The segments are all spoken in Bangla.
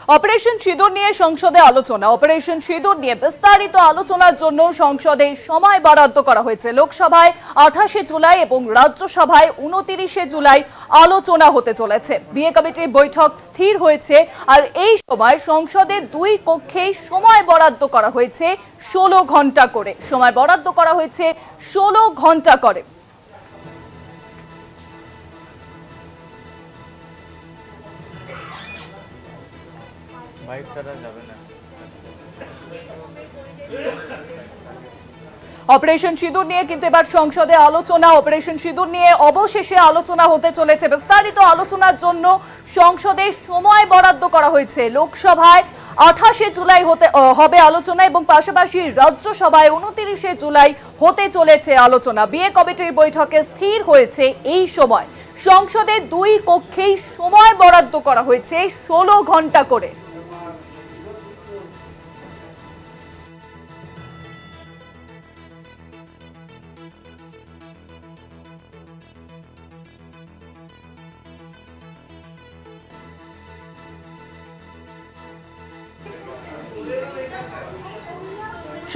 অপারেশন সিঁদুর নিয়ে সংসদে আলোচনা। অপারেশন সিঁদুর নিয়ে বিস্তারিত আলোচনার জন্য সংসদে সময় বরাদ্দ করা হয়েছে। লোকসভায় 28শে জুলাই এবং রাজ্যসভায় 29শে জুলাই আলোচনা হতে চলেছে। বিএ কমিটির বৈঠক স্থির হয়েছে, আর এই সময় সংসদে দুই কক্ষেই সময় বরাদ্দ করা হয়েছে 16 ঘন্টা করে। সময় বরাদ্দ করা হয়েছে 16 ঘন্টা করে। অপারেশন সিঁদুর নিয়ে কিন্তু এবার সংসদে আলোচনা। অপারেশন সিঁদুর নিয়ে অবশেষে আলোচনা হতে চলেছে। বিস্তারিত আলোচনার জন্য সংসদে সময় বরাদ্দ করা হয়েছে। লোকসভায় 28শে জুলাই হবে আলোচনা এবং পাশাপাশি রাজ্যসভায় 29শে জুলাই হতে চলেছে আলোচনা। বিএ কমিটির বৈঠকে স্থির হয়েছে এই সময়। সংসদে দুই কক্ষেই সময় বরাদ্দ করা হয়েছে 16 ঘন্টা করে।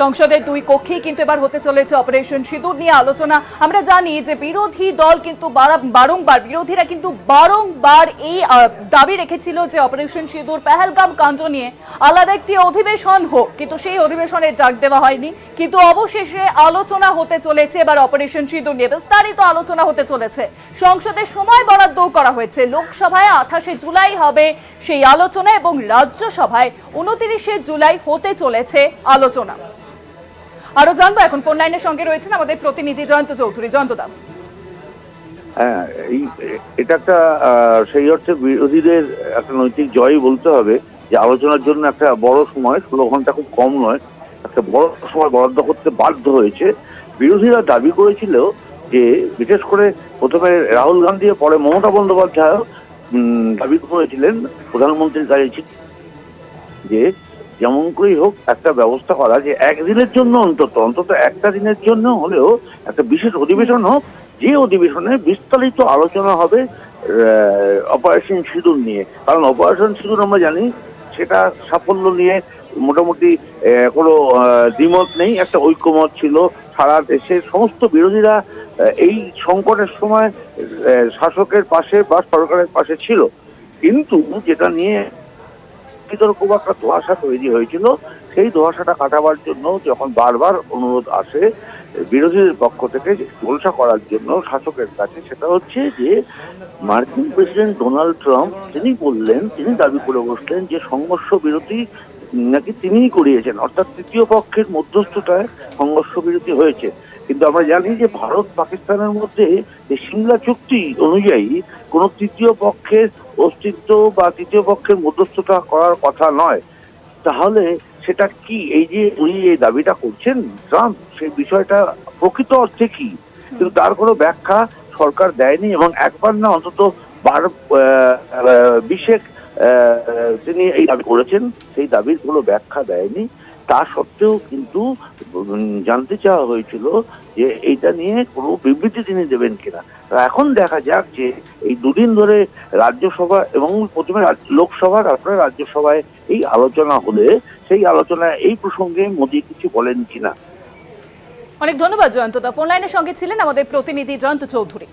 সংসদের দুই কক্ষেই কিন্তু এবার হতে চলেছে অপারেশন সিঁদুর নিয়ে আলোচনা। আমরা জানি যে বিরোধী দল কিন্তু বিরোধীরা কিন্তু বারংবার এই দাবি রেখেছিল যে অপারেশন সিঁদুর পেহেলগাম কাণ্ড নিয়ে আলাদা একটি অধিবেশন হোক, কিন্তু সেই অধিবেশনের ডাক দেওয়া হয়নি। কিন্তু অবশেষে আলোচনা হতে চলেছে এবার অপারেশন সিঁদুর নিয়ে। বিস্তারিত আলোচনা হতে চলেছে। সংসদে সময় বরাদ্দও করা হয়েছে। লোকসভায় 28শে জুলাই হবে সেই আলোচনা এবং রাজ্যসভায় 29শে জুলাই হতে চলেছে আলোচনা। আরো জানবো, এখন ফোন লাইনের সঙ্গে রয়েছেন আমাদের প্রতিনিধি জয়ন্ত চৌধুরী। জয়ন্ত দা, হ্যাঁ, এটা একটা সেই অর্থে বিরোধীদের একটা নৈতিক জয় বলতে হবে যে আলোচনার জন্য একটা বড় সময়, 16 ঘন্টা খুব কম নয়, একটা বড় সময় বরাদ্দ করতে বাধ্য হয়েছে। বিরোধীরা দাবি করেছিল যে, বিশেষ করে প্রথমে রাহুল গান্ধী পরে মমতা বন্দ্যোপাধ্যায় দাবি করেছিলেন প্রধানমন্ত্রীর কাছে যে যেমন করেই হোক একটা ব্যবস্থা করা, যে একদিনের জন্য অন্তত একটা দিনের জন্য হলেও একটা বিশেষ অধিবেশন হোক, যে অধিবেশনে বিস্তারিত আলোচনা হবে অপারেশন সিঁদুর নিয়ে। কারণ অপারেশন সিঁদুর আমরা জানি সেটা সাফল্য নিয়ে মোটামুটি কোনো দ্বিমত নেই, একটা ঐক্যমত ছিল। সারা দেশের সমস্ত বিরোধীরা এই সংকটের সময় শাসকের পাশে বা সরকারের পাশে ছিল, কিন্তু যেটা নিয়ে বিতর্ক বা একটা ধোঁয়াশা তৈরি হয়েছিল, সেই ধোঁয়াশাটা কাটাবার জন্য যখন বারবার অনুরোধ আসে বিরোধীদের পক্ষ থেকে জলসা করার জন্য শাসকের কাছে, সেটা হচ্ছে যে মার্কিন প্রেসিডেন্ট ডোনাল্ড ট্রাম্প তিনি দাবি করে বসলেন যে সংঘর্ষ বিরতি নাকি তিনিই করিয়েছেন, অর্থাৎ তৃতীয় পক্ষের মধ্যস্থতায় সংঘর্ষ বিরতি হয়েছে। কিন্তু আমরা জানি যে ভারত পাকিস্তানের মধ্যে যে সিমলা চুক্তি অনুযায়ী কোন তৃতীয় পক্ষের অস্তিত্ব বা তৃতীয় পক্ষের মধ্যস্থতা করার কথা নয়। তাহলে সেটা কি? এই যে উনি এই দাবিটা করছেন ট্রাম্প, সেই বিষয়টা প্রকৃত অর্থে কি? কিন্তু তার কোনো ব্যাখ্যা সরকার দেয়নি, এবং একবার না অন্তত 20 তিনি এই দাবি করেছেন, সেই দাবির কোনো ব্যাখ্যা দেয়নি। তা সত্ত্বেও কিন্তু জানতে চাওয়া হয়েছিল যে এইটা নিয়ে কোনো বিবৃতি তিনি দেবেন কিনা। এখন দেখা যাক যে এই দুদিন ধরে রাজ্যসভা এবং প্রথমে লোকসভা, তারপরে রাজ্যসভায় এই আলোচনা হলে সেই আলোচনায় এই প্রসঙ্গে মোদী কিছু বলেন কিনা। অনেক ধন্যবাদ জয়ন্ত দা। ফোন লাইনের সঙ্গে ছিলেন আমাদের প্রতিনিধি জয়ন্ত চৌধুরী।